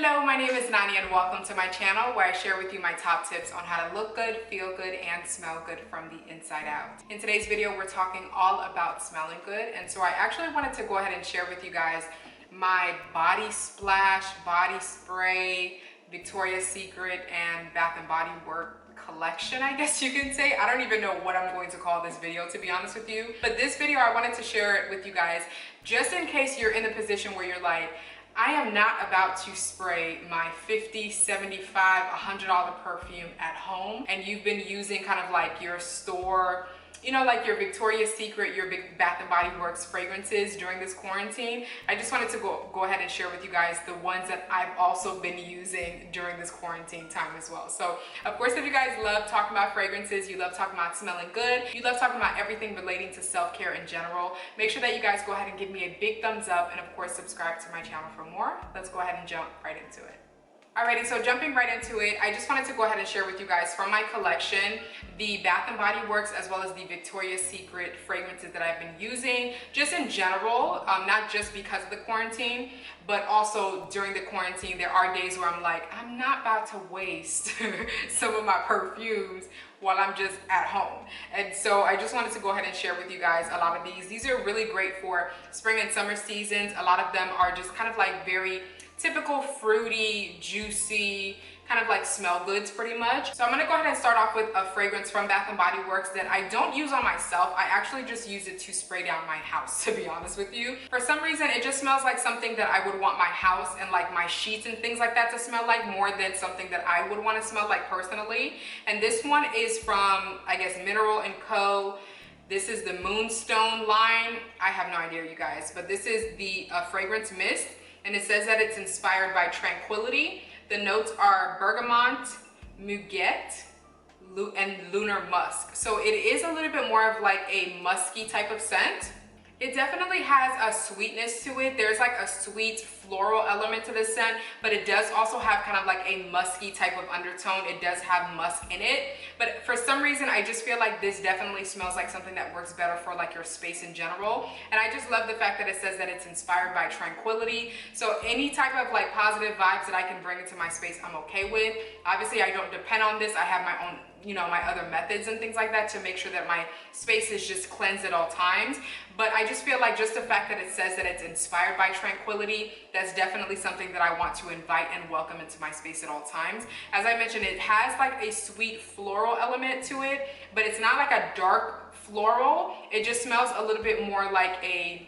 Hello, my name is Nani and welcome to my channel where I share with you my top tips on how to look good, feel good, and smell good from the inside out. In today's video, we're talking all about smelling good, and so I actually wanted to go ahead and share with you guys my body splash, body spray, Victoria's Secret, and Bath & Body Works collection, I guess you can say. I don't even know what I'm going to call this video, to be honest with you. But this video, I wanted to share it with you guys just in case you're in the position where you're like, I am not about to spray my $50, $75, $100 perfume at home, and you've been using kind of like your store, you know, like your Victoria's Secret, your big Bath & Body Works fragrances during this quarantine. I just wanted to go ahead and share with you guys the ones that I've also been using during this quarantine time as well. So, of course, if you guys love talking about fragrances, you love talking about smelling good, you love talking about everything relating to self-care in general, make sure that you guys go ahead and give me a big thumbs up and, of course, subscribe to my channel for more. Let's go ahead and jump right into it. Alrighty, so jumping right into it, I just wanted to go ahead and share with you guys from my collection the Bath & Body Works as well as the Victoria's Secret fragrances that I've been using just in general, not just because of the quarantine, but also during the quarantine. There are days where I'm like, I'm not about to waste some of my perfumes while I'm just at home. And so I just wanted to go ahead and share with you guys a lot of these. These are really great for spring and summer seasons. A lot of them are just kind of like very typical fruity, juicy, kind of like smell goods pretty much. So I'm gonna go ahead and start off with a fragrance from Bath & Body Works that I don't use on myself. I actually just use it to spray down my house, to be honest with you. For some reason, it just smells like something that I would want my house and like my sheets and things like that to smell like more than something that I would want to smell like personally. And this one is from, I guess, Mineral & Co. This is the Moonstone line. I have no idea, you guys, but this is the fragrance mist. And it says that it's inspired by Tranquility. The notes are bergamot, muguet, and lunar musk. So it is a little bit more of like a musky type of scent. It definitely has a sweetness to it. There's like a sweet floral element to this scent, but it does also have kind of like a musky type of undertone. It does have musk in it, but for some reason, I just feel like this definitely smells like something that works better for like your space in general. And I just love the fact that it says that it's inspired by Tranquility. So any type of like positive vibes that I can bring into my space, I'm okay with. Obviously, I don't depend on this. I have my own, you know, my other methods and things like that to make sure that my space is just cleansed at all times. But I just feel like just the fact that it says that it's inspired by Tranquility, that's definitely something that I want to invite and welcome into my space at all times. As I mentioned, it has like a sweet floral element to it, but it's not like a dark floral. It just smells a little bit more like a,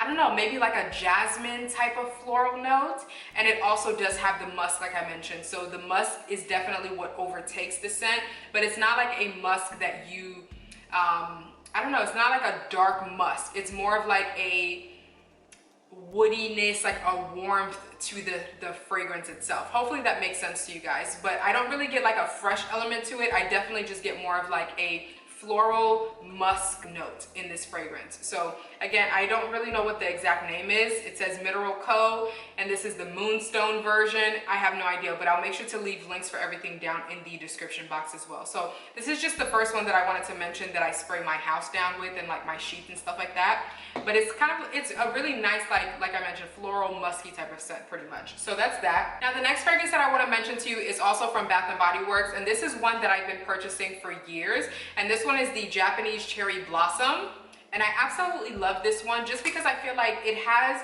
I don't know, maybe like a jasmine type of floral note. And it also does have the musk, like I mentioned. So the musk is definitely what overtakes the scent, but it's not like a musk that you, I don't know, it's not like a dark musk. It's more of like a woodiness, like a warmth to the fragrance itself. Hopefully that makes sense to you guys, but I don't really get like a fresh element to it. I definitely just get more of like a floral musk note in this fragrance. So again, I don't really know what the exact name is. It says Mineral Co. and this is the Moonstone version. I have no idea, but I'll make sure to leave links for everything down in the description box as well. So this is just the first one that I wanted to mention that I spray my house down with and like my sheets and stuff like that. But it's kind of, it's a really nice, like I mentioned, floral musky type of scent pretty much. So that's that. Now the next fragrance that I want to mention to you is also from Bath & Body Works, and this is one that I've been purchasing for years. And this one is the Japanese Cherry Blossom. And I absolutely love this one just because I feel like it has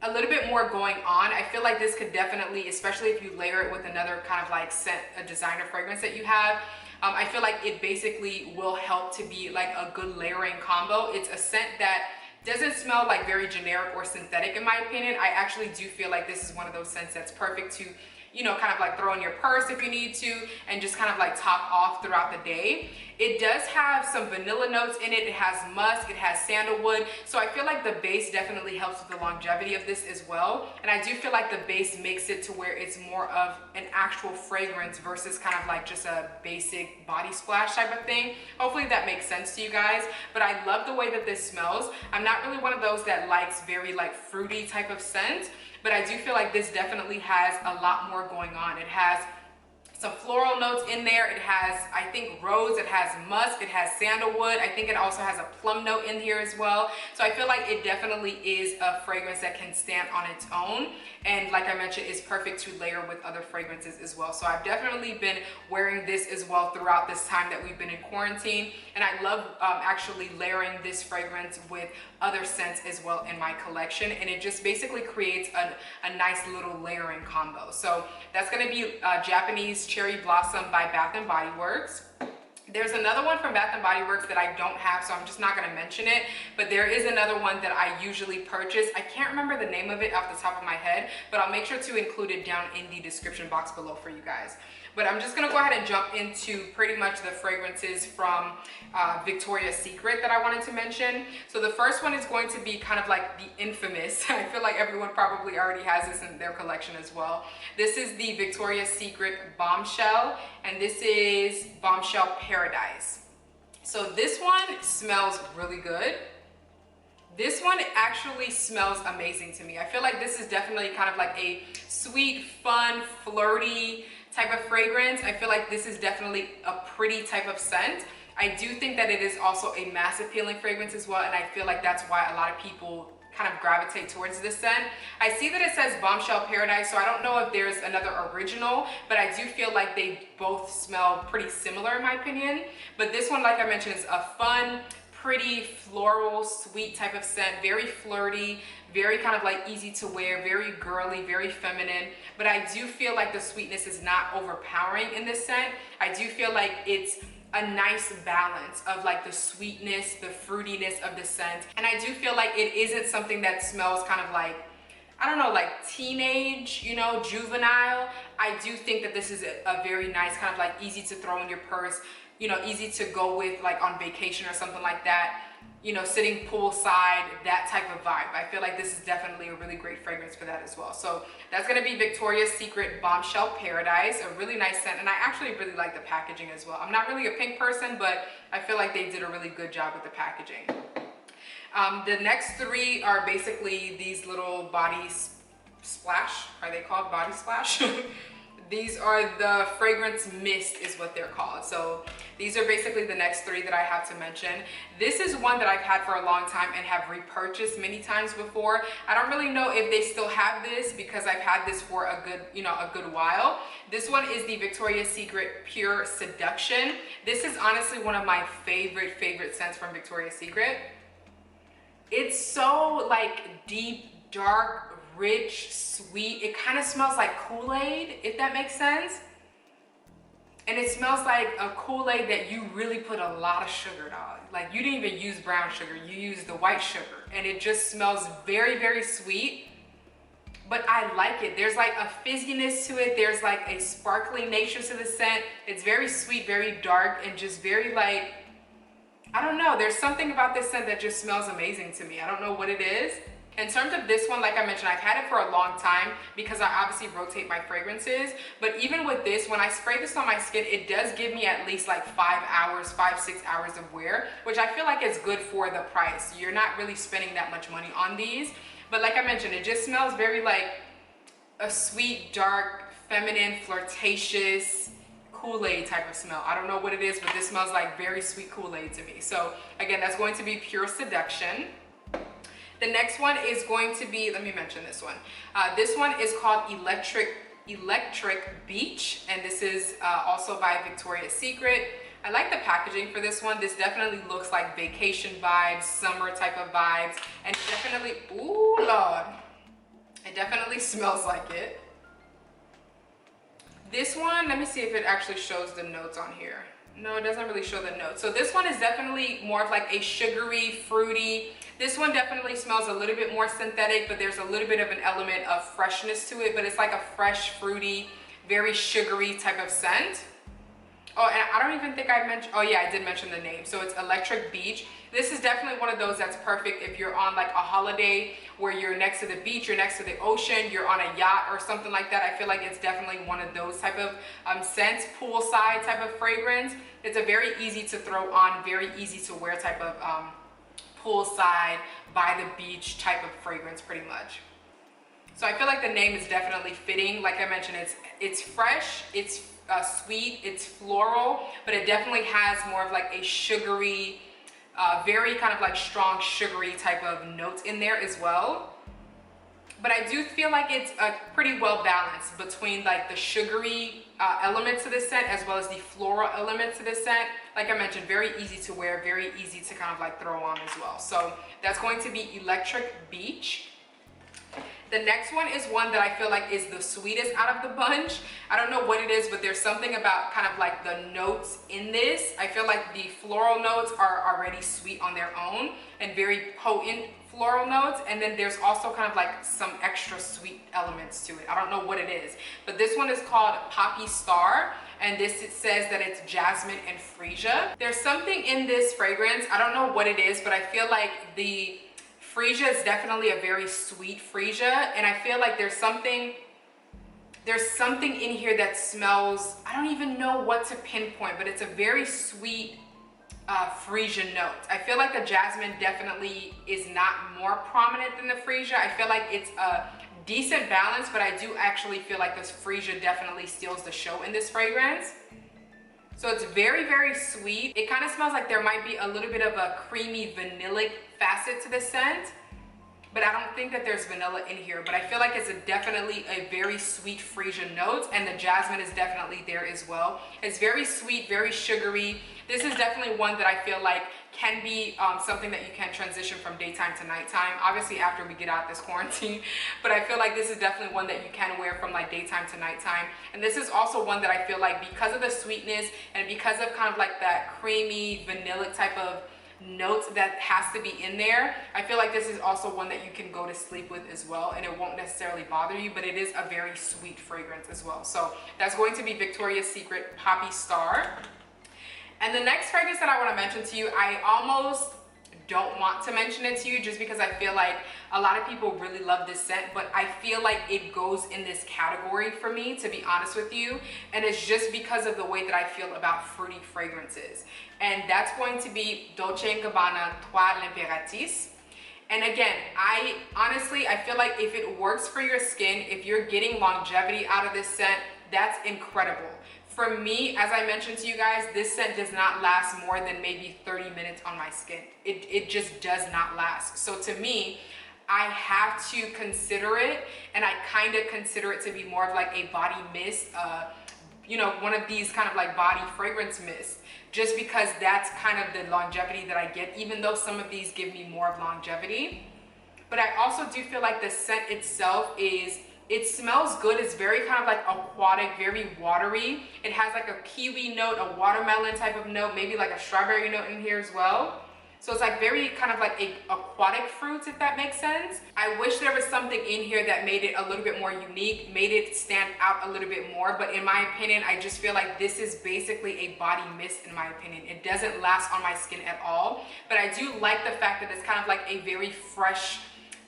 a little bit more going on. I feel like this could definitely, especially if you layer it with another kind of like scent, a designer fragrance that you have, I feel like it basically will help to be like a good layering combo. It's a scent that doesn't smell like very generic or synthetic in my opinion. I actually do feel like this is one of those scents that's perfect to, you know, kind of like throw in your purse if you need to and just kind of like top off throughout the day. It does have some vanilla notes in it. It has musk, it has sandalwood. So I feel like the base definitely helps with the longevity of this as well. And I do feel like the base makes it to where it's more of an actual fragrance versus kind of like just a basic body splash type of thing. Hopefully that makes sense to you guys. But I love the way that this smells. I'm not really one of those that likes very like fruity type of scent, but I do feel like this definitely has a lot more going on. It has some floral notes in there. It has, I think, rose, it has musk, it has sandalwood. I think it also has a plum note in here as well. So I feel like it definitely is a fragrance that can stand on its own. And like I mentioned, is perfect to layer with other fragrances as well. So I've definitely been wearing this as well throughout this time that we've been in quarantine. And I love actually layering this fragrance with other scents as well in my collection. And it just basically creates a nice little layering combo. So that's gonna be Japanese Cherry Blossom by Bath & Body Works. There's another one from Bath & Body Works that I don't have, so I'm just not gonna mention it, but there is another one that I usually purchase. I can't remember the name of it off the top of my head, but I'll make sure to include it down in the description box below for you guys. But I'm just gonna go ahead and jump into pretty much the fragrances from Victoria's Secret that I wanted to mention. So the first one is going to be kind of like the infamous, I feel like everyone probably already has this in their collection as well. This is the Victoria's Secret Bombshell, and this is Bombshell Paradise. So this one smells really good. This one actually smells amazing to me. I feel like this is definitely kind of like a sweet, fun, flirty type of fragrance. I feel like this is definitely a pretty type of scent. I do think that it is also a mass appealing fragrance as well, and I feel like that's why a lot of people kind of gravitate towards this scent. I see that it says Bombshell Paradise, so I don't know if there's another original, but I do feel like they both smell pretty similar in my opinion. But this one, like I mentioned, is a fun, pretty floral, sweet type of scent, very flirty, very kind of like easy to wear, very girly, very feminine. But I do feel like the sweetness is not overpowering in this scent. I do feel like it's a nice balance of like the sweetness, the fruitiness of the scent. And I do feel like it isn't something that smells kind of like, I don't know, like teenage, you know, juvenile. I do think that this is a very nice kind of like easy to throw in your purse, you know, easy to go with like on vacation or something like that, you know, sitting poolside, that type of vibe. I feel like this is definitely a really great fragrance for that as well. So that's gonna be Victoria's Secret Bombshell Paradise, a really nice scent. And I actually really like the packaging as well. I'm not really a pink person, but I feel like they did a really good job with the packaging. The next three are basically these little body splash. Are they called body splash? These are the fragrance mist is what they're called. So these are basically the next three that I have to mention. This is one that I've had for a long time and have repurchased many times before. I don't really know if they still have this because I've had this for a good, you know, a good while. This one is the Victoria's Secret Pure Seduction. This is honestly one of my favorite scents from Victoria's Secret. It's so like deep, dark, rich, sweet. It kind of smells like Kool-Aid, if that makes sense. And it smells like a Kool-Aid that you really put a lot of sugar on. Like you didn't even use brown sugar, you used the white sugar. And it just smells very, very sweet. But I like it. There's like a fizziness to it. There's like a sparkling nature to the scent. It's very sweet, very dark, and just very like, I don't know. There's something about this scent that just smells amazing to me. I don't know what it is. In terms of this one, like I mentioned, I've had it for a long time because I obviously rotate my fragrances. But even with this, when I spray this on my skin, it does give me at least like 5 hours, 5-6 hours of wear, which I feel like is good for the price. You're not really spending that much money on these. But like I mentioned, it just smells very like a sweet, dark, feminine, flirtatious, Kool-Aid type of smell. I don't know what it is, but this smells like very sweet Kool-Aid to me. So again, that's going to be Pure Seduction. The next one is going to be, let me mention this one. This one is called Electric Beach, and this is also by Victoria's Secret. I like the packaging for this one. This definitely looks like vacation vibes, summer type of vibes, and it definitely, ooh Lord, it definitely smells like it. This one, let me see if it actually shows the notes on here. No, it doesn't really show the notes. So this one is definitely more of like a sugary, fruity. This one definitely smells a little bit more synthetic, but there's a little bit of an element of freshness to it, but it's like a fresh, fruity, very sugary type of scent. Oh, and I don't even think I mentioned, oh yeah, I did mention the name. So it's Electric Beach. This is definitely one of those that's perfect if you're on like a holiday where you're next to the beach, you're next to the ocean, you're on a yacht or something like that. I feel like it's definitely one of those type of scents, poolside type of fragrance. It's a very easy to throw on, very easy to wear type of poolside, by the beach type of fragrance pretty much. So I feel like the name is definitely fitting. Like I mentioned, it's fresh, it's sweet, it's floral, but it definitely has more of like a sugary, very kind of like strong sugary type of notes in there as well. But I do feel like it's pretty well balanced between like the sugary elements of this scent as well as the floral elements of this scent. Like I mentioned, very easy to wear, very easy to kind of like throw on as well. So that's going to be Electric Beach. The next one is one that I feel like is the sweetest out of the bunch. I don't know what it is, but there's something about kind of like the notes in this. I feel like the floral notes are already sweet on their own and very potent floral notes. And then there's also kind of like some extra sweet elements to it. I don't know what it is, but this one is called Poppy Star. And this, it says that it's jasmine and freesia. There's something in this fragrance, I don't know what it is, but I feel like the freesia is definitely a very sweet freesia, and I feel like there's something in here that smells, I don't even know what to pinpoint, but it's a very sweet freesia note. I feel like the jasmine definitely is not more prominent than the freesia. I feel like it's a decent balance, but I do actually feel like this freesia definitely steals the show in this fragrance. So it's very, very sweet. It kind of smells like there might be a little bit of a creamy vanillic facet to the scent, but I don't think that there's vanilla in here. But I feel like it's definitely a very sweet freesia note, and the jasmine is definitely there as well. It's very sweet, very sugary. This is definitely one that I feel like can be something that you can transition from daytime to nighttime, obviously after we get out this quarantine, but I feel like this is definitely one that you can wear from like daytime to nighttime. And this is also one that I feel like, because of the sweetness and because of kind of like that creamy vanilla type of notes that has to be in there, I feel like this is also one that you can go to sleep with as well, and it won't necessarily bother you, but it is a very sweet fragrance as well. So that's going to be Victoria's Secret Poppy Star. And the next fragrance that I want to mention to you, I almost don't want to mention it to you just because I feel like a lot of people really love this scent, but I feel like it goes in this category for me, to be honest with you. And it's just because of the way that I feel about fruity fragrances. And that's going to be Dolce & Gabbana Toile Imperatrice. And again, I feel like if it works for your skin, if you're getting longevity out of this scent, that's incredible. For me, as I mentioned to you guys, this scent does not last more than maybe 30 minutes on my skin. It just does not last. So to me, I have to consider it, and I kind of consider it to be more of like a body mist, you know, one of these kind of like body fragrance mists, just because that's kind of the longevity that I get, even though some of these give me more of longevity. But I also do feel like the scent itself it smells good. It's very kind of like aquatic, very watery. It has like a kiwi note, a watermelon type of note, maybe like a strawberry note in here as well. So it's like very kind of like aquatic fruits, if that makes sense. I wish there was something in here that made it a little bit more unique, made it stand out a little bit more. But in my opinion, I just feel like this is basically a body mist in my opinion. It doesn't last on my skin at all. But I do like the fact that it's kind of like a very fresh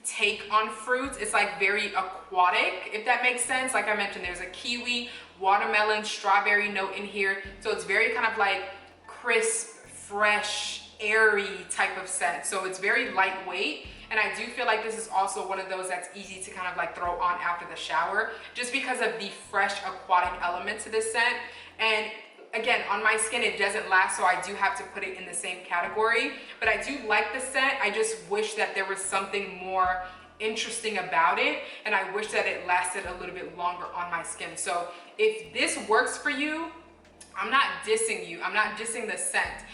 take on fruits. It's like very aquatic, if that makes sense. Like I mentioned, there's a kiwi, watermelon, strawberry note in here. So it's very kind of like crisp, fresh, airy type of scent. So it's very lightweight. And I do feel like this is also one of those that's easy to kind of like throw on after the shower, just because of the fresh aquatic element to this scent. And again, on my skin, it doesn't last, so I do have to put it in the same category. But I do like the scent. I just wish that there was something more interesting about it, and I wish that it lasted a little bit longer on my skin. So if this works for you, I'm not dissing you. I'm not dissing the scent.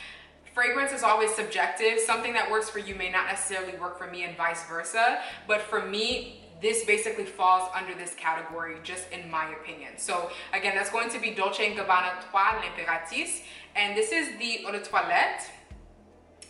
Fragrance is always subjective. Something that works for you may not necessarily work for me, and vice versa. But for me, this basically falls under this category, just in my opinion. So again, that's going to be Dolce & Gabbana Toile Imperatrice. And this is the Eau de Toilette.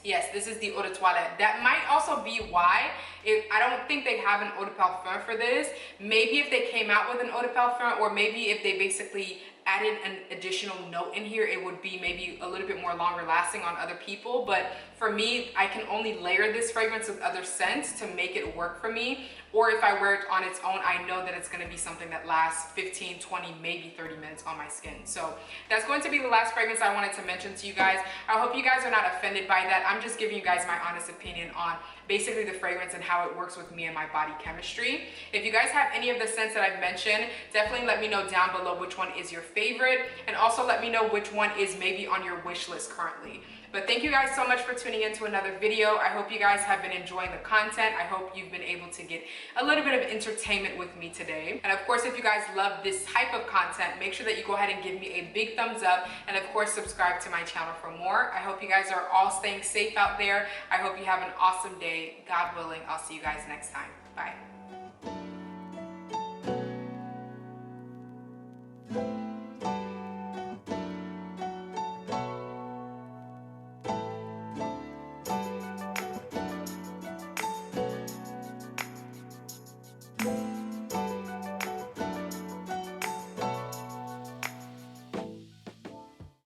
Yes, this is the Eau de Toilette. That might also be why, I don't think they have an Eau de Parfum for this. Maybe if they came out with an Eau de Parfum, or maybe if they basically added an additional note in here, it would be maybe a little bit more longer lasting on other people. But for me, I can only layer this fragrance with other scents to make it work for me. Or if I wear it on its own, I know that it's going to be something that lasts 15, 20, maybe 30 minutes on my skin. So that's going to be the last fragrance I wanted to mention to you guys. I hope you guys are not offended by that. I'm just giving you guys my honest opinion on basically the fragrance and how it works with me and my body chemistry. If you guys have any of the scents that I've mentioned, definitely let me know down below which one is your favorite, and also let me know which one is maybe on your wish list currently. But thank you guys so much for tuning in to another video. I hope you guys have been enjoying the content. I hope you've been able to get a little bit of entertainment with me today. And of course, if you guys love this type of content, make sure that you go ahead and give me a big thumbs up, and of course subscribe to my channel for more. I hope you guys are all staying safe out there. I hope you have an awesome day. God willing, I'll see you guys next time. Bye.